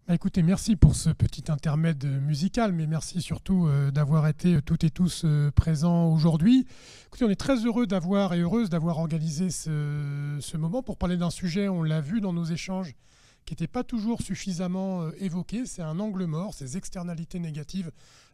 Bah, écoutez, merci pour ce petit intermède musical, mais merci surtout d'avoir été toutes et tous présents aujourd'hui. Écoutez, on est très heureux d'avoir et heureuse d'avoir organisé ce moment pour parler d'un sujet, on l'a vu dans nos échanges, qui n'était pas toujours suffisamment évoqué. C'est un angle mort, ces externalités négatives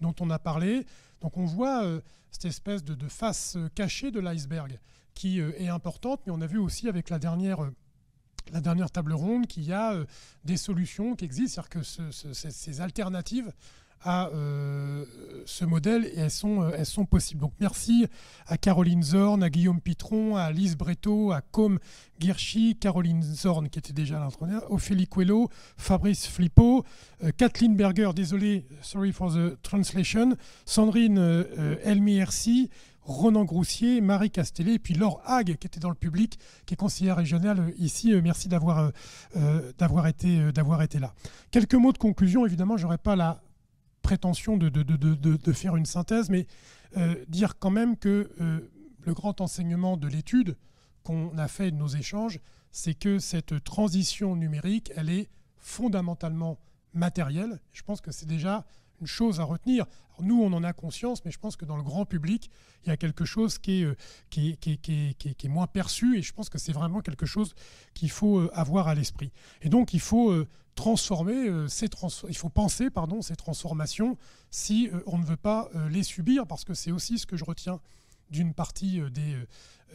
dont on a parlé. Donc on voit cette espèce de face cachée de l'iceberg qui est importante, mais on a vu aussi avec la dernière table ronde qu'il y a des solutions qui existent, c'est-à-dire que ces alternatives à ce modèle, et elles sont possibles. Donc merci à Caroline Zorn, à Guillaume Pitron, à Alice Breteau, à Côme Guirchi, Caroline Zorn qui était déjà à l'entraîneur, Ophélie Coelho, Fabrice Flippo, Kathleen Berger, désolé, sorry for the translation, Sandrine Elmi-Hercy, Ronan Groussier, Marie Castellet, et puis Laure Hague, qui était dans le public, qui est conseillère régionale ici. Merci d'avoir été là. Quelques mots de conclusion. Évidemment, je n'aurais pas la prétention de faire une synthèse, mais dire quand même que le grand enseignement de l'étude qu'on a fait de nos échanges, c'est que cette transition numérique, elle est fondamentalement matérielle. Je pense que c'est déjà une chose à retenir. Alors nous, on en a conscience, mais je pense que dans le grand public, il y a quelque chose qui est moins perçu, et je pense que c'est vraiment quelque chose qu'il faut avoir à l'esprit. Et donc, il faut transformer il faut penser ces transformations si on ne veut pas les subir, parce que c'est aussi ce que je retiens d'une partie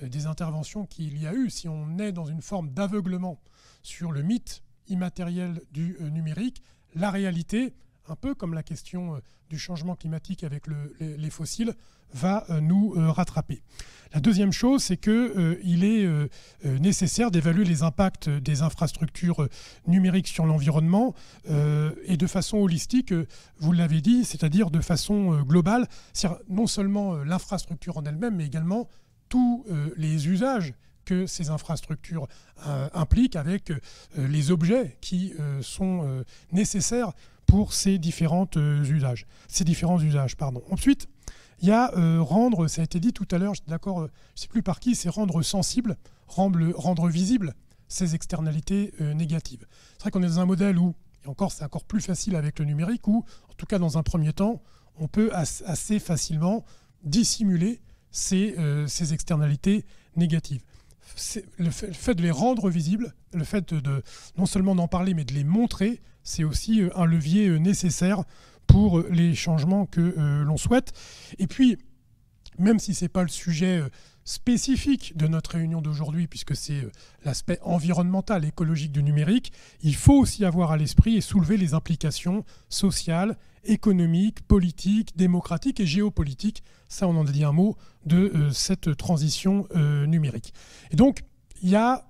des interventions qu'il y a eu. Si on est dans une forme d'aveuglement sur le mythe immatériel du numérique, la réalité, un peu comme la question du changement climatique avec les fossiles, va nous rattraper. La deuxième chose, c'est qu'il est nécessaire d'évaluer les impacts des infrastructures numériques sur l'environnement et de façon holistique, vous l'avez dit, c'est-à-dire de façon globale, c'est-à-dire non seulement l'infrastructure en elle-même, mais également tous les usages que ces infrastructures impliquent, avec les objets qui sont nécessaires pour ces différents usages. Ensuite, il y a rendre, ça a été dit tout à l'heure, je suis d'accord, je ne sais plus par qui, c'est rendre sensible, rendre visible ces externalités négatives. C'est vrai qu'on est dans un modèle où, et encore c'est encore plus facile avec le numérique, où, en tout cas dans un premier temps, on peut assez facilement dissimuler ces externalités négatives. Le fait de les rendre visibles, le fait de non seulement d'en parler, mais de les montrer, c'est aussi un levier nécessaire pour les changements que l'on souhaite. Et puis, même si ce n'est pas le sujet spécifique de notre réunion d'aujourd'hui, puisque c'est l'aspect environnemental, écologique du numérique, il faut aussi avoir à l'esprit et soulever les implications sociales, économiques, politiques, démocratiques et géopolitiques, ça on en a dit un mot, de cette transition numérique. Et donc, il y a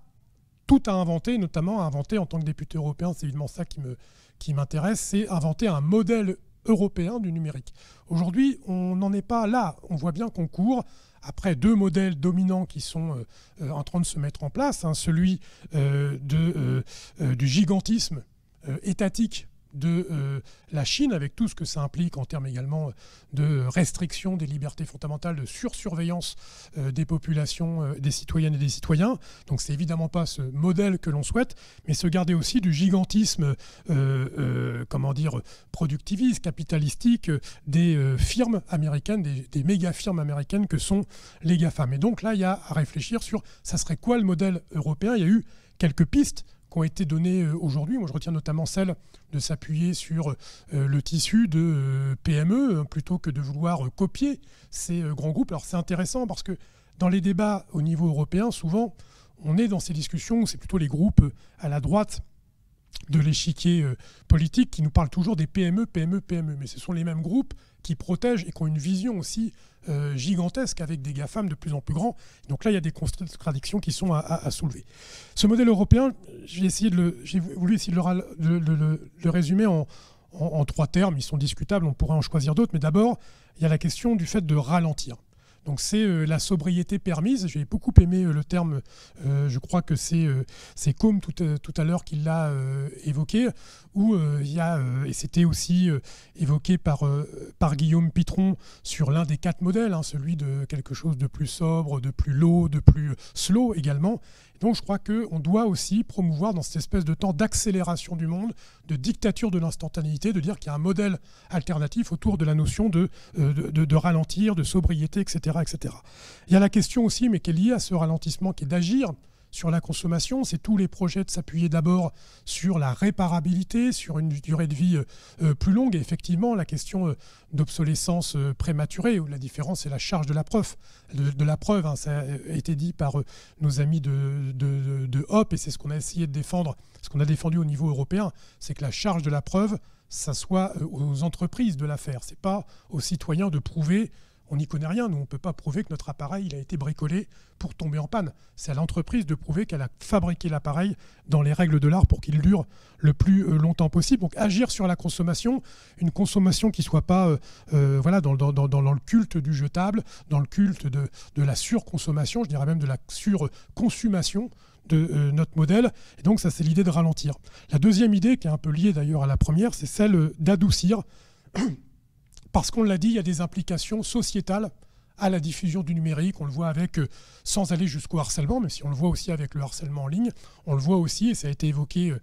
tout à inventer, notamment à inventer en tant que député européen, c'est évidemment ça qui m'intéresse, c'est inventer un modèle européen du numérique. Aujourd'hui, on n'en est pas là. On voit bien qu'on court après deux modèles dominants qui sont en train de se mettre en place, celui du gigantisme étatique de la Chine, avec tout ce que ça implique en termes également de restriction des libertés fondamentales, de sursurveillance des populations, des citoyennes et des citoyens. Donc c'est évidemment pas ce modèle que l'on souhaite, mais se garder aussi du gigantisme productiviste, capitalistique des firmes américaines, des méga firmes américaines que sont les GAFAM. Et donc là, il y a à réfléchir sur ça serait quoi le modèle européen. Il y a eu quelques pistes qui ont été données aujourd'hui. Moi, je retiens notamment celle de s'appuyer sur le tissu de PME plutôt que de vouloir copier ces grands groupes. Alors, c'est intéressant parce que dans les débats au niveau européen, souvent, on est dans ces discussions où c'est plutôt les groupes à la droite de l'échiquier politique qui nous parlent toujours des PME. Mais ce sont les mêmes groupes qui protègent et qui ont une vision aussi gigantesque avec des GAFAM de plus en plus grands. Donc là, il y a des contradictions qui sont à soulever. Ce modèle européen, j'ai voulu essayer de le résumer en trois termes. Ils sont discutables, on pourrait en choisir d'autres. Mais d'abord, il y a la question du fait de ralentir. Donc c'est la sobriété permise. J'ai beaucoup aimé le terme, je crois que c'est Combe tout à l'heure qui l'a évoqué, où il y a, et c'était aussi évoqué par Guillaume Pitron sur l'un des 4 modèles, celui de quelque chose de plus sobre, de plus low, de plus slow également. Donc je crois qu'on doit aussi promouvoir dans cette espèce de temps d'accélération du monde, de dictature de l'instantanéité, de dire qu'il y a un modèle alternatif autour de la notion de ralentir, de sobriété, etc., etc. Il y a la question aussi, mais qui est liée à ce ralentissement, qui est d'agir sur la consommation. C'est tous les projets de s'appuyer d'abord sur la réparabilité, sur une durée de vie plus longue. Et effectivement, la question d'obsolescence prématurée, où la différence, c'est la charge de la preuve. Ça a été dit par nos amis de Hop, et c'est ce qu'on a essayé de défendre, ce qu'on a défendu au niveau européen, c'est que la charge de la preuve, ça soit aux entreprises de la faire. Ce n'est pas aux citoyens de prouver. On n'y connaît rien, nous on ne peut pas prouver que notre appareil il a été bricolé pour tomber en panne. C'est à l'entreprise de prouver qu'elle a fabriqué l'appareil dans les règles de l'art pour qu'il dure le plus longtemps possible. Donc agir sur la consommation, une consommation qui ne soit pas voilà, dans le culte du jetable, dans le culte de la surconsommation, je dirais même de la surconsommation de notre modèle. Et donc ça c'est l'idée de ralentir. La deuxième idée, qui est un peu liée d'ailleurs à la première, c'est celle d'adoucir. Parce qu'on l'a dit, il y a des implications sociétales à la diffusion du numérique. On le voit avec, sans aller jusqu'au harcèlement, mais si on le voit aussi avec le harcèlement en ligne, on le voit aussi, et ça a été évoqué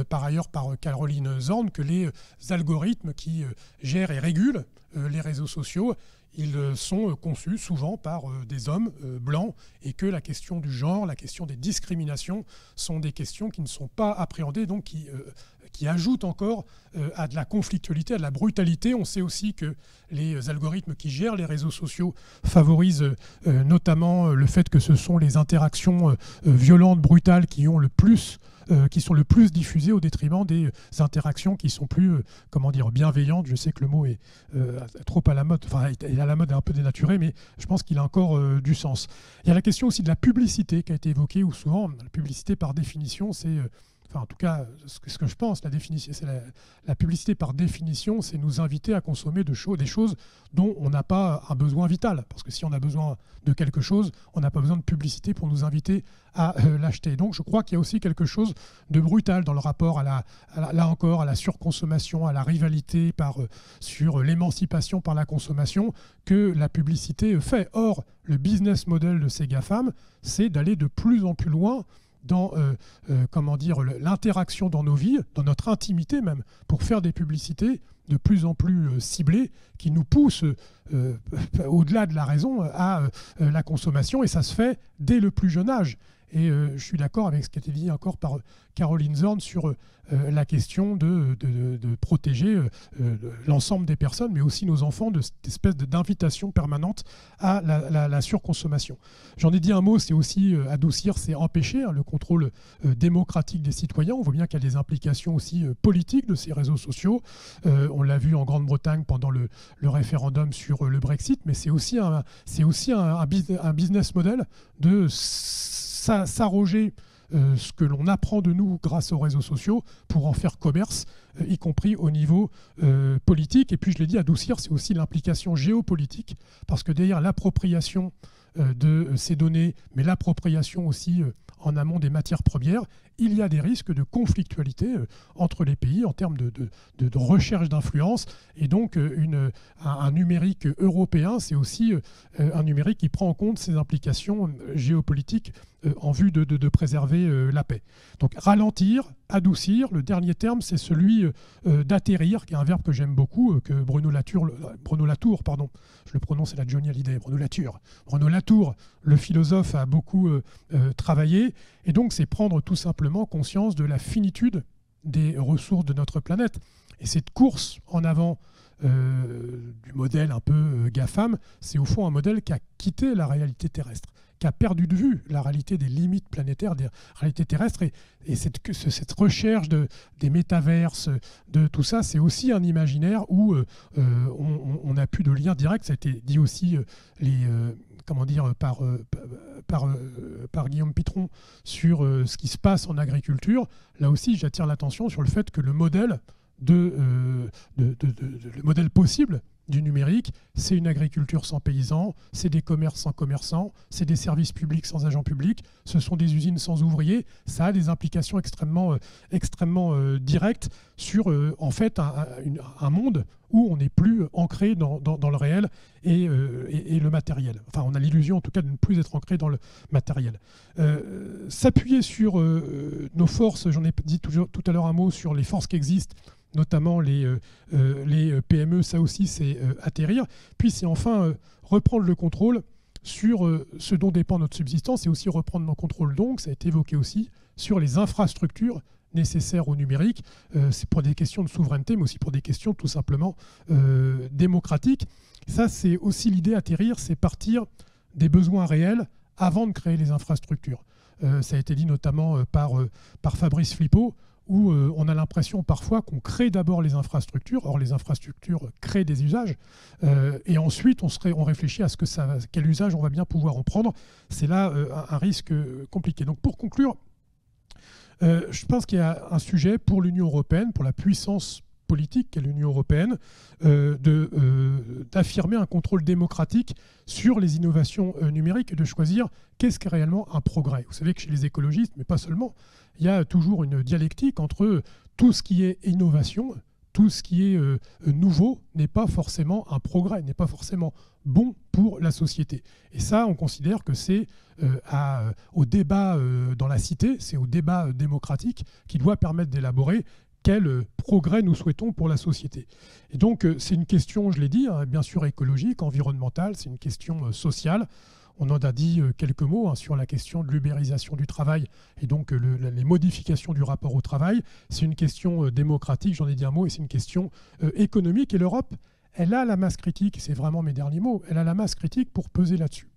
par ailleurs par Caroline Zorn, que les algorithmes qui gèrent et régulent les réseaux sociaux, ils sont conçus souvent par des hommes blancs, et que la question du genre, la question des discriminations sont des questions qui ne sont pas appréhendées, donc qui ajoutent encore à de la conflictualité, à de la brutalité. On sait aussi que les algorithmes qui gèrent les réseaux sociaux favorisent notamment le fait que ce sont les interactions violentes, brutales qui sont le plus diffusées au détriment des interactions qui sont plus bienveillantes. Je sais que le mot est trop à la mode, enfin il est à la mode et un peu dénaturé, mais je pense qu'il a encore du sens. Il y a la question aussi de la publicité qui a été évoquée, où souvent la publicité par définition c'est... Enfin, en tout cas, ce que je pense, la publicité par définition, c'est nous inviter à consommer des choses dont on n'a pas un besoin vital. Parce que si on a besoin de quelque chose, on n'a pas besoin de publicité pour nous inviter à l'acheter. Donc je crois qu'il y a aussi quelque chose de brutal dans le rapport là encore, à la surconsommation, à la rivalité sur l'émancipation par la consommation que la publicité fait. Or, le business model de ces GAFAM, c'est d'aller de plus en plus loin dans l'interaction dans nos vies, dans notre intimité même, pour faire des publicités de plus en plus ciblées qui nous poussent au-delà de la raison à la consommation, et ça se fait dès le plus jeune âge. Et je suis d'accord avec ce qui a été dit encore par Caroline Zorn sur la question de protéger l'ensemble des personnes, mais aussi nos enfants, de cette espèce d'invitation permanente à la surconsommation. J'en ai dit un mot, c'est aussi adoucir, c'est empêcher le contrôle démocratique des citoyens. On voit bien qu'il y a des implications aussi politiques de ces réseaux sociaux. On l'a vu en Grande-Bretagne pendant le référendum sur le Brexit, mais c'est aussi un business model de s'arroger ce que l'on apprend de nous grâce aux réseaux sociaux pour en faire commerce, y compris au niveau politique. Et puis je l'ai dit, adoucir, c'est aussi l'implication géopolitique, parce que derrière l'appropriation de ces données, mais l'appropriation aussi en amont des matières premières, il y a des risques de conflictualité entre les pays en termes de recherche d'influence. Et donc un numérique européen, c'est aussi un numérique qui prend en compte ces implications géopolitiques en vue de préserver la paix. Donc ralentir, adoucir, le dernier terme, c'est celui d'atterrir, qui est un verbe que j'aime beaucoup, que Bruno Latour, je le prononce, c'est la Johnny Hallyday, Bruno Latour, le philosophe, a beaucoup travaillé. Et donc c'est prendre tout simplement conscience de la finitude des ressources de notre planète. Et cette course en avant du modèle un peu GAFAM, c'est au fond un modèle qui a quitté la réalité terrestre, qui a perdu de vue la réalité des limites planétaires, des réalités terrestres. Et cette recherche des métaverses, de tout ça, c'est aussi un imaginaire où on n'a plus de lien direct. Ça a été dit aussi par Guillaume Pitron sur ce qui se passe en agriculture. Là aussi, j'attire l'attention sur le fait que le modèle possible du numérique, c'est une agriculture sans paysans, c'est des commerces sans commerçants, c'est des services publics sans agents publics, ce sont des usines sans ouvriers. Ça a des implications extrêmement directes sur en fait un monde où on n'est plus ancré dans le réel et le matériel. Enfin, on a l'illusion en tout cas de ne plus être ancré dans le matériel. S'appuyer sur nos forces, j'en ai dit tout à l'heure un mot sur les forces qui existent, notamment les PME, ça aussi c'est atterrir. Puis c'est enfin reprendre le contrôle sur ce dont dépend notre subsistance et aussi reprendre nos contrôles, donc, ça a été évoqué aussi, sur les infrastructures nécessaires au numérique. C'est pour des questions de souveraineté, mais aussi pour des questions tout simplement démocratiques. Ça, c'est aussi l'idée atterrir, c'est partir des besoins réels avant de créer les infrastructures. Ça a été dit notamment par Fabrice Flippo, où on a l'impression parfois qu'on crée d'abord les infrastructures. Or, les infrastructures créent des usages. Et ensuite, on réfléchit à quel usage on va bien pouvoir en prendre. C'est là un risque compliqué. Donc, pour conclure, je pense qu'il y a un sujet pour l'Union européenne, pour la puissance politique qu'est l'Union européenne, d'affirmer un contrôle démocratique sur les innovations numériques et de choisir qu'est-ce qu'est réellement un progrès. Vous savez que chez les écologistes, mais pas seulement, il y a toujours une dialectique entre tout ce qui est innovation, tout ce qui est nouveau n'est pas forcément un progrès, n'est pas forcément bon pour la société. Et ça, on considère que c'est au débat dans la cité, c'est au débat démocratique qui doit permettre d'élaborer quel progrès nous souhaitons pour la société. Et donc, c'est une question, je l'ai dit, hein, bien sûr écologique, environnementale, c'est une question sociale. On en a dit quelques mots hein, sur la question de l'ubérisation du travail et donc les modifications du rapport au travail. C'est une question démocratique, j'en ai dit un mot, et c'est une question économique. Et l'Europe, elle a la masse critique, c'est vraiment mes derniers mots, elle a la masse critique pour peser là-dessus.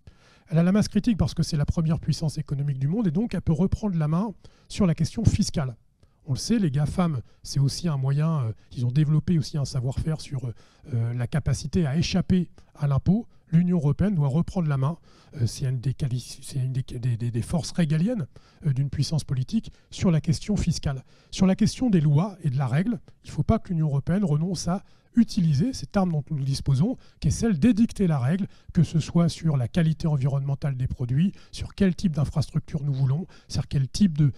Elle a la masse critique parce que c'est la première puissance économique du monde et donc elle peut reprendre la main sur la question fiscale. On le sait, les GAFAM, c'est aussi un moyen, ils ont développé aussi un savoir-faire sur la capacité à échapper à l'impôt. L'Union européenne doit reprendre la main, c'est une des forces régaliennes d'une puissance politique sur la question fiscale. Sur la question des lois et de la règle, il ne faut pas que l'Union européenne renonce à utiliser cette arme dont nous disposons, qui est celle d'édicter la règle, que ce soit sur la qualité environnementale des produits, sur quel type d'infrastructure nous voulons, sur quel type de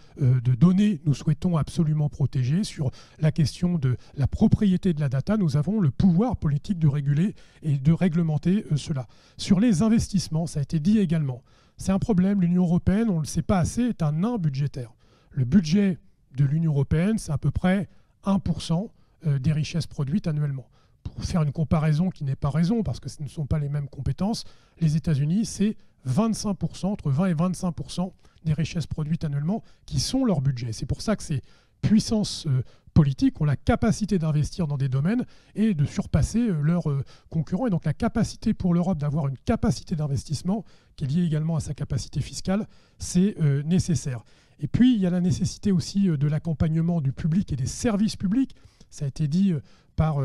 données nous souhaitons absolument protéger, sur la question de la propriété de la data, nous avons le pouvoir politique de réguler et de réglementer cela. Sur les investissements, ça a été dit également, c'est un problème, l'Union européenne, on ne le sait pas assez, est un nain budgétaire. Le budget de l'Union européenne, c'est à peu près 1% des richesses produites annuellement. Pour faire une comparaison qui n'est pas raison, parce que ce ne sont pas les mêmes compétences, les États-Unis, c'est 25%, entre 20 et 25% des richesses produites annuellement qui sont leur budget. C'est pour ça que ces puissances politiques ont la capacité d'investir dans des domaines et de surpasser leurs concurrents. Et donc la capacité pour l'Europe d'avoir une capacité d'investissement, qui est liée également à sa capacité fiscale, c'est nécessaire. Et puis il y a la nécessité aussi de l'accompagnement du public et des services publics. Ça a été dit par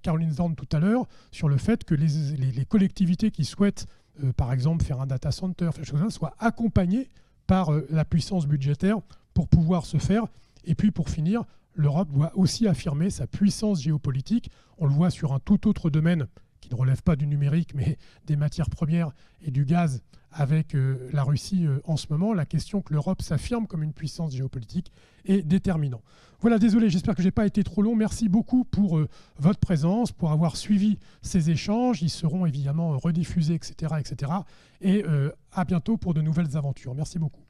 Caroline Zorn tout à l'heure sur le fait que les collectivités qui souhaitent, par exemple, faire un data center, soient accompagnées par la puissance budgétaire pour pouvoir se faire. Et puis, pour finir, l'Europe doit aussi affirmer sa puissance géopolitique. On le voit sur un tout autre domaine qui ne relève pas du numérique, mais des matières premières et du gaz avec la Russie en ce moment. La question que l'Europe s'affirme comme une puissance géopolitique est déterminante. Voilà, désolé, j'espère que je n'ai pas été trop long. Merci beaucoup pour votre présence, pour avoir suivi ces échanges. Ils seront évidemment rediffusés, etc. etc. Et à bientôt pour de nouvelles aventures. Merci beaucoup.